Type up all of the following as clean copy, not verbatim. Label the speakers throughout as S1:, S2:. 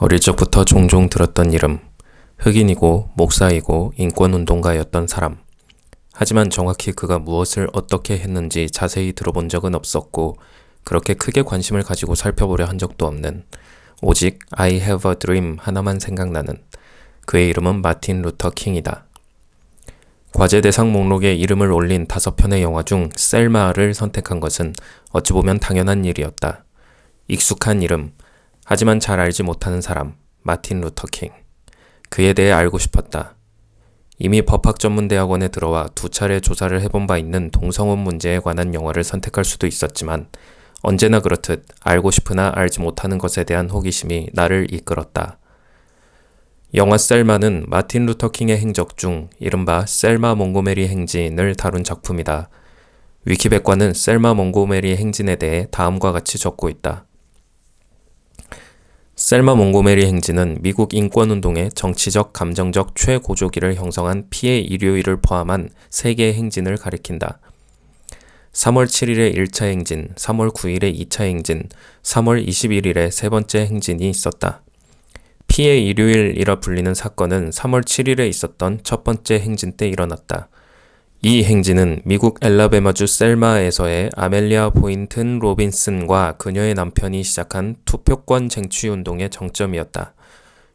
S1: 어릴 적부터 종종 들었던 이름, 흑인이고 목사이고 인권운동가였던 사람. 하지만 정확히 그가 무엇을 어떻게 했는지 자세히 들어본 적은 없었고 그렇게 크게 관심을 가지고 살펴보려 한 적도 없는, 오직 I have a dream 하나만 생각나는 그의 이름은 마틴 루터 킹이다. 과제 대상 목록에 이름을 올린 5편의 영화 중 셀마를 선택한 것은 어찌 보면 당연한 일이었다. 익숙한 이름, 하지만 잘 알지 못하는 사람, 마틴 루터 킹. 그에 대해 알고 싶었다. 이미 법학전문대학원에 들어와 2차례 조사를 해본 바 있는 동성혼 문제에 관한 영화를 선택할 수도 있었지만 언제나 그렇듯 알고 싶으나 알지 못하는 것에 대한 호기심이 나를 이끌었다. 영화 셀마는 마틴 루터 킹의 행적 중 이른바 셀마 몽고메리 행진을 다룬 작품이다. 위키백과는 셀마 몽고메리 행진에 대해 다음과 같이 적고 있다. 셀마 몽고메리 행진은 미국 인권운동의 정치적, 감정적 최고조기를 형성한 피해 일요일을 포함한 3개의 행진을 가리킨다. 3월 7일에 1차 행진, 3월 9일에 2차 행진, 3월 21일에 세 번째 행진이 있었다. 피해 일요일이라 불리는 사건은 3월 7일에 있었던 첫 번째 행진 때 일어났다. 이 행진은 미국 엘라베마주 셀마에서의 아멜리아 보인튼 로빈슨과 그녀의 남편이 시작한 투표권 쟁취 운동의 정점이었다.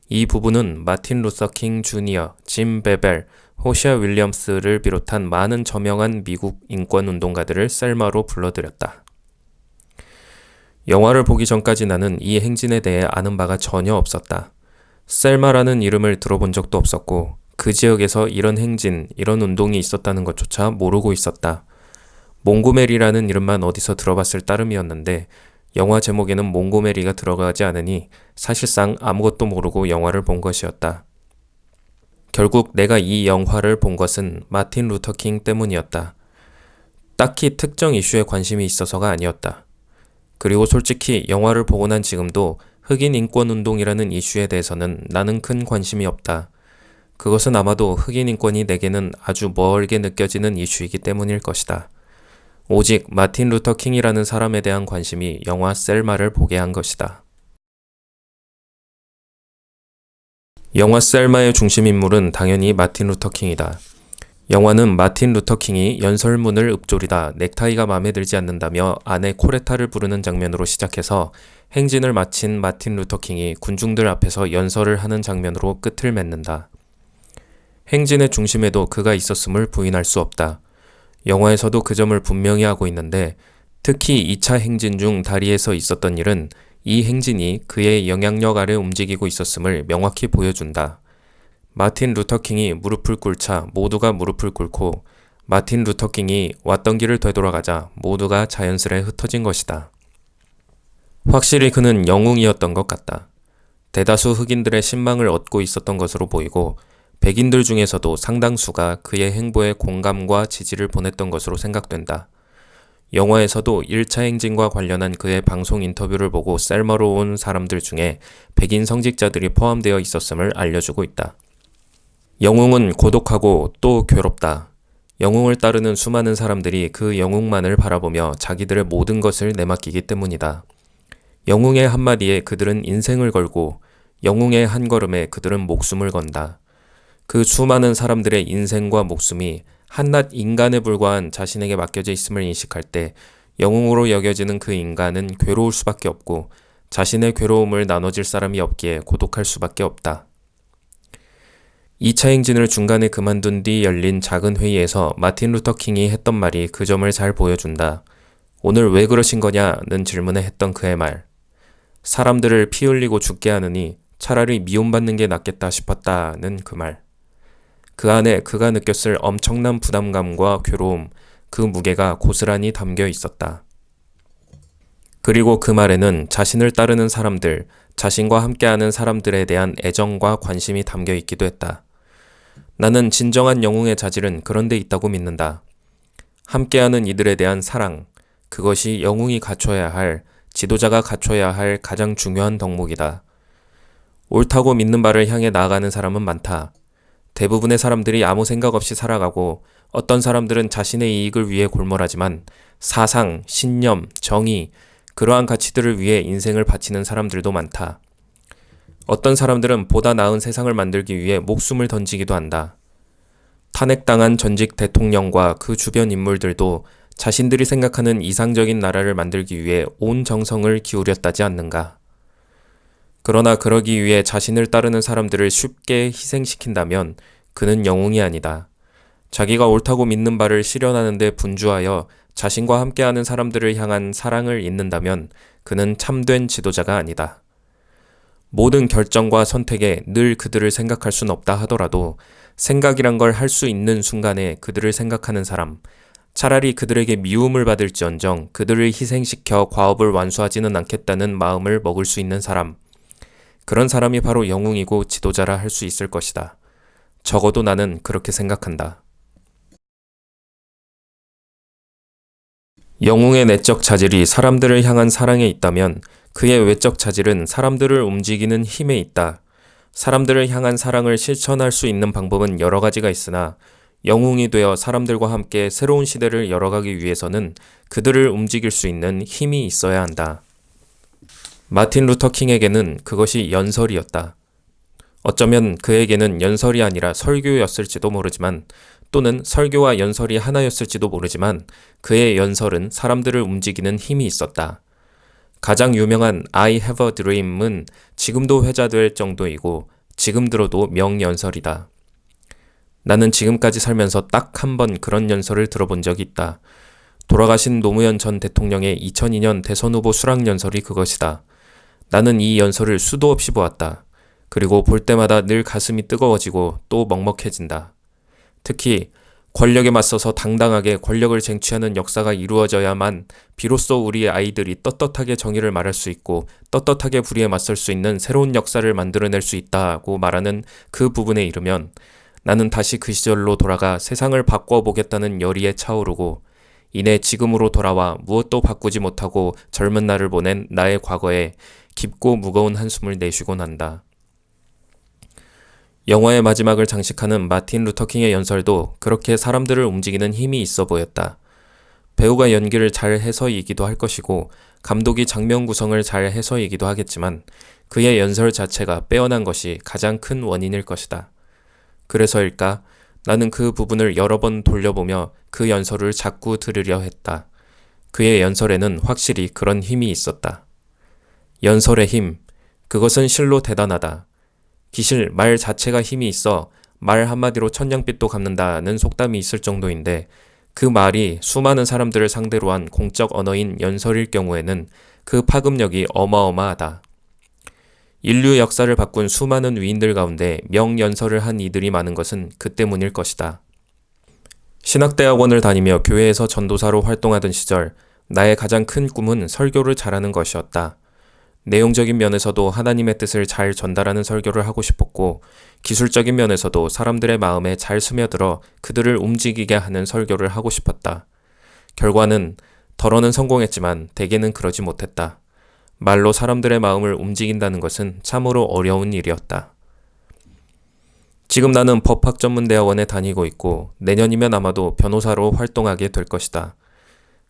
S1: 이 부부는 마틴 루서 킹 주니어, 짐 베벨, 호시아 윌리엄스를 비롯한 많은 저명한 미국 인권운동가들을 셀마로 불러들였다. 영화를 보기 전까지 나는 이 행진에 대해 아는 바가 전혀 없었다. 셀마라는 이름을 들어본 적도 없었고 그 지역에서 이런 행진, 이런 운동이 있었다는 것조차 모르고 있었다. 몽고메리라는 이름만 어디서 들어봤을 따름이었는데 영화 제목에는 몽고메리가 들어가지 않으니 사실상 아무것도 모르고 영화를 본 것이었다. 결국 내가 이 영화를 본 것은 마틴 루터 킹 때문이었다. 딱히 특정 이슈에 관심이 있어서가 아니었다. 그리고 솔직히 영화를 보고 난 지금도 흑인 인권운동이라는 이슈에 대해서는 나는 큰 관심이 없다. 그것은 아마도 흑인 인권이 내게는 아주 멀게 느껴지는 이슈이기 때문일 것이다. 오직 마틴 루터 킹이라는 사람에 대한 관심이 영화 셀마를 보게 한 것이다. 영화 셀마의 중심 인물은 당연히 마틴 루터 킹이다. 영화는 마틴 루터 킹이 연설문을 읊조리다 넥타이가 마음에 들지 않는다며 아내 코레타를 부르는 장면으로 시작해서 행진을 마친 마틴 루터 킹이 군중들 앞에서 연설을 하는 장면으로 끝을 맺는다. 행진의 중심에도 그가 있었음을 부인할 수 없다. 영화에서도 그 점을 분명히 하고 있는데 특히 2차 행진 중 다리에서 있었던 일은 이 행진이 그의 영향력 아래 움직이고 있었음을 명확히 보여준다. 마틴 루터 킹이 무릎을 꿇자 모두가 무릎을 꿇고 마틴 루터 킹이 왔던 길을 되돌아가자 모두가 자연스레 흩어진 것이다. 확실히 그는 영웅이었던 것 같다. 대다수 흑인들의 신망을 얻고 있었던 것으로 보이고 백인들 중에서도 상당수가 그의 행보에 공감과 지지를 보냈던 것으로 생각된다. 영화에서도 1차 행진과 관련한 그의 방송 인터뷰를 보고 셀마로 온 사람들 중에 백인 성직자들이 포함되어 있었음을 알려주고 있다. 영웅은 고독하고 또 괴롭다. 영웅을 따르는 수많은 사람들이 그 영웅만을 바라보며 자기들의 모든 것을 내맡기기 때문이다. 영웅의 한마디에 그들은 인생을 걸고 영웅의 한 걸음에 그들은 목숨을 건다. 그 수많은 사람들의 인생과 목숨이 한낱 인간에 불과한 자신에게 맡겨져 있음을 인식할 때 영웅으로 여겨지는 그 인간은 괴로울 수밖에 없고 자신의 괴로움을 나눠줄 사람이 없기에 고독할 수밖에 없다. 2차 행진을 중간에 그만둔 뒤 열린 작은 회의에서 마틴 루터 킹이 했던 말이 그 점을 잘 보여준다. 오늘 왜 그러신 거냐는 질문에 했던 그의 말. 사람들을 피 흘리고 죽게 하느니 차라리 미움받는 게 낫겠다 싶었다는 그 말. 그 안에 그가 느꼈을 엄청난 부담감과 괴로움, 그 무게가 고스란히 담겨 있었다. 그리고 그 말에는 자신을 따르는 사람들, 자신과 함께하는 사람들에 대한 애정과 관심이 담겨 있기도 했다. 나는 진정한 영웅의 자질은 그런 데 있다고 믿는다. 함께하는 이들에 대한 사랑, 그것이 영웅이 갖춰야 할, 지도자가 갖춰야 할 가장 중요한 덕목이다. 옳다고 믿는 바를 향해 나아가는 사람은 많다. 대부분의 사람들이 아무 생각 없이 살아가고 어떤 사람들은 자신의 이익을 위해 골몰하지만 사상, 신념, 정의, 그러한 가치들을 위해 인생을 바치는 사람들도 많다. 어떤 사람들은 보다 나은 세상을 만들기 위해 목숨을 던지기도 한다. 탄핵당한 전직 대통령과 그 주변 인물들도 자신들이 생각하는 이상적인 나라를 만들기 위해 온 정성을 기울였다지 않는가. 그러나 그러기 위해 자신을 따르는 사람들을 쉽게 희생시킨다면 그는 영웅이 아니다. 자기가 옳다고 믿는 바를 실현하는 데 분주하여 자신과 함께하는 사람들을 향한 사랑을 잇는다면 그는 참된 지도자가 아니다. 모든 결정과 선택에 늘 그들을 생각할 순 없다 하더라도 생각이란 걸 할 수 있는 순간에 그들을 생각하는 사람, 차라리 그들에게 미움을 받을지언정 그들을 희생시켜 과업을 완수하지는 않겠다는 마음을 먹을 수 있는 사람, 그런 사람이 바로 영웅이고 지도자라 할 수 있을 것이다. 적어도 나는 그렇게 생각한다. 영웅의 내적 자질이 사람들을 향한 사랑에 있다면 그의 외적 자질은 사람들을 움직이는 힘에 있다. 사람들을 향한 사랑을 실천할 수 있는 방법은 여러 가지가 있으나 영웅이 되어 사람들과 함께 새로운 시대를 열어가기 위해서는 그들을 움직일 수 있는 힘이 있어야 한다. 마틴 루터 킹에게는 그것이 연설이었다. 어쩌면 그에게는 연설이 아니라 설교였을지도 모르지만 또는 설교와 연설이 하나였을지도 모르지만 그의 연설은 사람들을 움직이는 힘이 있었다. 가장 유명한 I have a dream은 지금도 회자될 정도이고 지금 들어도 명연설이다. 나는 지금까지 살면서 딱 한 번 그런 연설을 들어본 적이 있다. 돌아가신 노무현 전 대통령의 2002년 대선 후보 수락 연설이 그것이다. 나는 이 연설을 수도 없이 보았다. 그리고 볼 때마다 늘 가슴이 뜨거워지고 또 먹먹해진다. 특히 권력에 맞서서 당당하게 권력을 쟁취하는 역사가 이루어져야만 비로소 우리의 아이들이 떳떳하게 정의를 말할 수 있고 떳떳하게 불의에 맞설 수 있는 새로운 역사를 만들어낼 수 있다고 말하는 그 부분에 이르면 나는 다시 그 시절로 돌아가 세상을 바꿔보겠다는 열의에 차오르고 이내 지금으로 돌아와 무엇도 바꾸지 못하고 젊은 날을 보낸 나의 과거에 깊고 무거운 한숨을 내쉬곤 한다. 영화의 마지막을 장식하는 마틴 루터킹의 연설도 그렇게 사람들을 움직이는 힘이 있어 보였다. 배우가 연기를 잘 해서이기도 할 것이고 감독이 장면 구성을 잘 해서이기도 하겠지만 그의 연설 자체가 빼어난 것이 가장 큰 원인일 것이다. 그래서일까? 나는 그 부분을 여러 번 돌려보며 그 연설을 자꾸 들으려 했다. 그의 연설에는 확실히 그런 힘이 있었다. 연설의 힘, 그것은 실로 대단하다. 기실 말 자체가 힘이 있어 말 한마디로 천냥빚도 갚는다는 속담이 있을 정도인데 그 말이 수많은 사람들을 상대로 한 공적 언어인 연설일 경우에는 그 파급력이 어마어마하다. 인류 역사를 바꾼 수많은 위인들 가운데 명연설을 한 이들이 많은 것은 그 때문일 것이다. 신학대학원을 다니며 교회에서 전도사로 활동하던 시절 나의 가장 큰 꿈은 설교를 잘하는 것이었다. 내용적인 면에서도 하나님의 뜻을 잘 전달하는 설교를 하고 싶었고 기술적인 면에서도 사람들의 마음에 잘 스며들어 그들을 움직이게 하는 설교를 하고 싶었다. 결과는 덜어는 성공했지만 대개는 그러지 못했다. 말로 사람들의 마음을 움직인다는 것은 참으로 어려운 일이었다. 지금 나는 법학전문대학원에 다니고 있고 내년이면 아마도 변호사로 활동하게 될 것이다.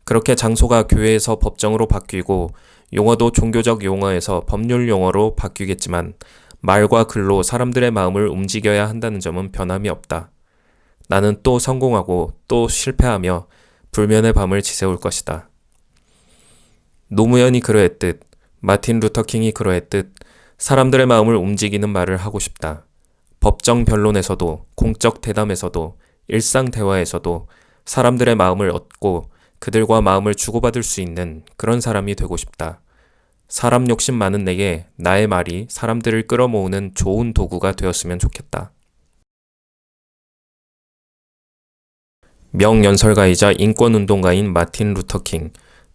S1: 그렇게 장소가 교회에서 법정으로 바뀌고 용어도 종교적 용어에서 법률 용어로 바뀌겠지만 말과 글로 사람들의 마음을 움직여야 한다는 점은 변함이 없다. 나는 또 성공하고 또 실패하며 불면의 밤을 지새울 것이다. 노무현이 그러했듯 마틴 루터킹이 그러했듯 사람들의 마음을 움직이는 말을 하고 싶다. 법정 변론에서도 공적 대담에서도 일상 대화에서도 사람들의 마음을 얻고 그들과 마음을 주고받을 수 있는 그런 사람이 되고 싶다. 사람 욕심 많은 내게 나의 말이 사람들을 끌어모으는 좋은 도구가 되었으면 좋겠다. 명연설가이자 인권운동가인 마틴 루터킹.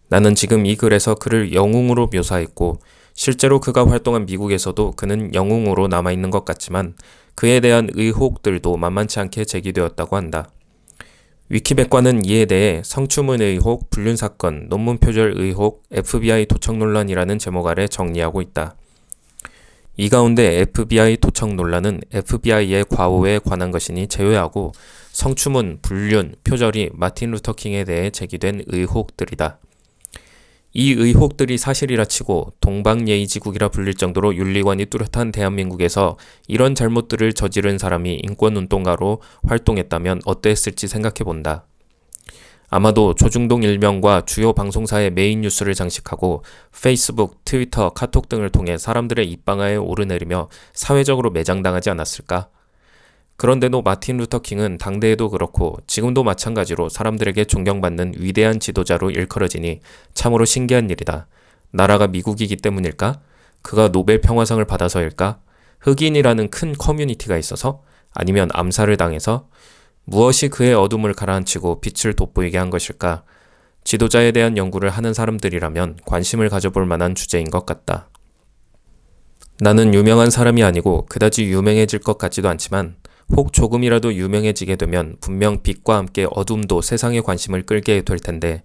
S1: 나는 지금 이 글에서 그를 영웅으로 묘사했고 실제로 그가 활동한 미국에서도 그는 영웅으로 남아있는 것 같지만 그에 대한 의혹들도 만만치 않게 제기되었다고 한다. 위키백과는 이에 대해 성추문 의혹, 불륜사건, 논문 표절 의혹, FBI 도청 논란이라는 제목 아래 정리하고 있다. 이 가운데 FBI 도청 논란은 FBI의 과오에 관한 것이니 제외하고 성추문, 불륜, 표절이 마틴 루터킹에 대해 제기된 의혹들이다. 이 의혹들이 사실이라 치고 동방예의지국이라 불릴 정도로 윤리관이 뚜렷한 대한민국에서 이런 잘못들을 저지른 사람이 인권운동가로 활동했다면 어땠을지 생각해본다. 아마도 조중동 일명과 주요 방송사의 메인 뉴스를 장식하고 페이스북, 트위터, 카톡 등을 통해 사람들의 입방아에 오르내리며 사회적으로 매장당하지 않았을까? 그런데도 마틴 루터 킹은 당대에도 그렇고 지금도 마찬가지로 사람들에게 존경받는 위대한 지도자로 일컬어지니 참으로 신기한 일이다. 나라가 미국이기 때문일까? 그가 노벨 평화상을 받아서일까? 흑인이라는 큰 커뮤니티가 있어서? 아니면 암살을 당해서? 무엇이 그의 어둠을 가라앉히고 빛을 돋보이게 한 것일까? 지도자에 대한 연구를 하는 사람들이라면 관심을 가져볼 만한 주제인 것 같다. 나는 유명한 사람이 아니고 그다지 유명해질 것 같지도 않지만 혹 조금이라도 유명해지게 되면 분명 빛과 함께 어둠도 세상의 관심을 끌게 될 텐데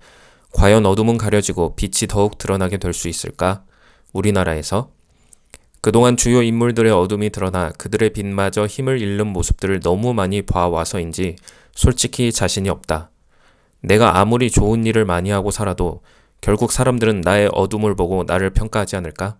S1: 과연 어둠은 가려지고 빛이 더욱 드러나게 될 수 있을까? 우리나라에서? 그동안 주요 인물들의 어둠이 드러나 그들의 빛마저 힘을 잃는 모습들을 너무 많이 봐와서인지 솔직히 자신이 없다. 내가 아무리 좋은 일을 많이 하고 살아도 결국 사람들은 나의 어둠을 보고 나를 평가하지 않을까?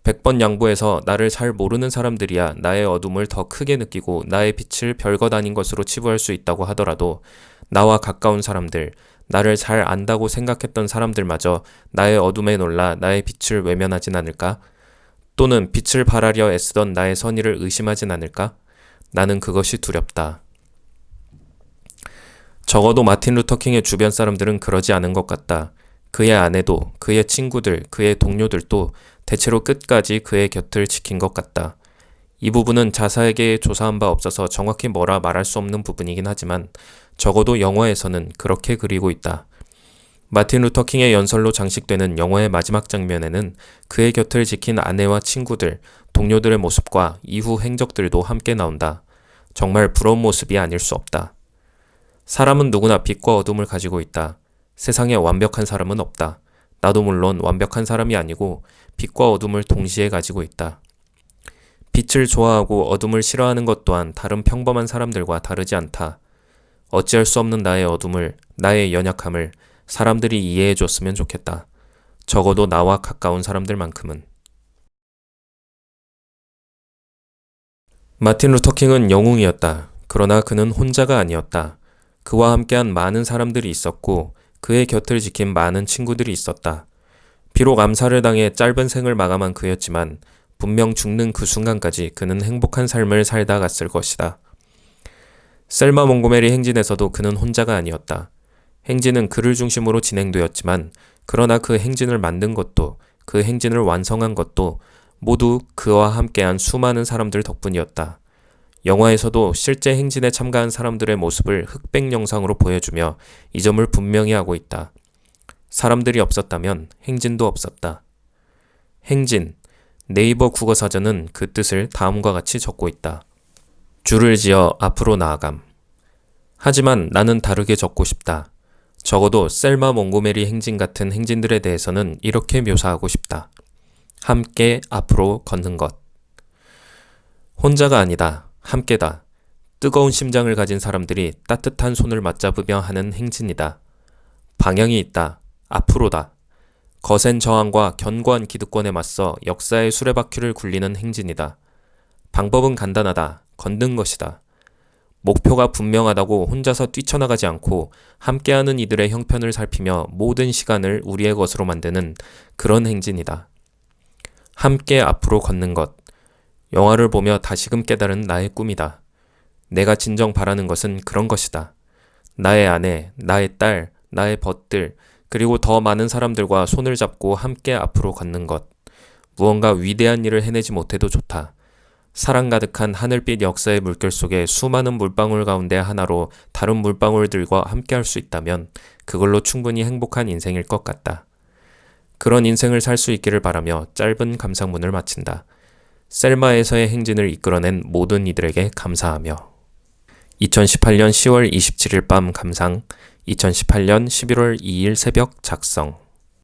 S1: 100번 양보해서 나를 잘 모르는 사람들이야 나의 어둠을 더 크게 느끼고 나의 빛을 별것 아닌 것으로 치부할 수 있다고 하더라도 나와 가까운 사람들, 나를 잘 안다고 생각했던 사람들마저 나의 어둠에 놀라 나의 빛을 외면하진 않을까? 또는 빛을 발하려 애쓰던 나의 선의를 의심하진 않을까? 나는 그것이 두렵다. 적어도 마틴 루터 킹의 주변 사람들은 그러지 않은 것 같다. 그의 아내도, 그의 친구들, 그의 동료들도 대체로 끝까지 그의 곁을 지킨 것 같다. 이 부분은 자세하게 조사한 바 없어서 정확히 뭐라 말할 수 없는 부분이긴 하지만 적어도 영화에서는 그렇게 그리고 있다. 마틴 루터 킹의 연설로 장식되는 영화의 마지막 장면에는 그의 곁을 지킨 아내와 친구들, 동료들의 모습과 이후 행적들도 함께 나온다. 정말 부러운 모습이 아닐 수 없다. 사람은 누구나 빛과 어둠을 가지고 있다. 세상에 완벽한 사람은 없다. 나도 물론 완벽한 사람이 아니고 빛과 어둠을 동시에 가지고 있다. 빛을 좋아하고 어둠을 싫어하는 것 또한 다른 평범한 사람들과 다르지 않다. 어찌할 수 없는 나의 어둠을, 나의 연약함을 사람들이 이해해 줬으면 좋겠다. 적어도 나와 가까운 사람들만큼은. 마틴 루터 킹은 영웅이었다. 그러나 그는 혼자가 아니었다. 그와 함께한 많은 사람들이 있었고 그의 곁을 지킨 많은 친구들이 있었다. 비록 암살을 당해 짧은 생을 마감한 그였지만 분명 죽는 그 순간까지 그는 행복한 삶을 살다 갔을 것이다. 셀마 몽고메리 행진에서도 그는 혼자가 아니었다. 행진은 그를 중심으로 진행되었지만 그러나 그 행진을 만든 것도 그 행진을 완성한 것도 모두 그와 함께한 수많은 사람들 덕분이었다. 영화에서도 실제 행진에 참가한 사람들의 모습을 흑백 영상으로 보여주며 이 점을 분명히 하고 있다. 사람들이 없었다면 행진도 없었다. 행진, 네이버 국어사전은 그 뜻을 다음과 같이 적고 있다. 줄을 지어 앞으로 나아감. 하지만 나는 다르게 적고 싶다. 적어도 셀마 몽고메리 행진 같은 행진들에 대해서는 이렇게 묘사하고 싶다. 함께 앞으로 걷는 것. 혼자가 아니다. 함께다. 뜨거운 심장을 가진 사람들이 따뜻한 손을 맞잡으며 하는 행진이다. 방향이 있다. 앞으로다. 거센 저항과 견고한 기득권에 맞서 역사의 수레바퀴를 굴리는 행진이다. 방법은 간단하다. 걷는 것이다. 목표가 분명하다고 혼자서 뛰쳐나가지 않고 함께하는 이들의 형편을 살피며 모든 시간을 우리의 것으로 만드는 그런 행진이다. 함께 앞으로 걷는 것. 영화를 보며 다시금 깨달은 나의 꿈이다. 내가 진정 바라는 것은 그런 것이다. 나의 아내, 나의 딸, 나의 벗들, 그리고 더 많은 사람들과 손을 잡고 함께 앞으로 걷는 것. 무언가 위대한 일을 해내지 못해도 좋다. 사랑 가득한 하늘빛 역사의 물결 속에 수많은 물방울 가운데 하나로 다른 물방울들과 함께할 수 있다면 그걸로 충분히 행복한 인생일 것 같다. 그런 인생을 살 수 있기를 바라며 짧은 감상문을 마친다. 셀마에서의 행진을 이끌어낸 모든 이들에게 감사하며. 2018년 10월 27일 밤 감상, 2018년 11월 2일 새벽 작성.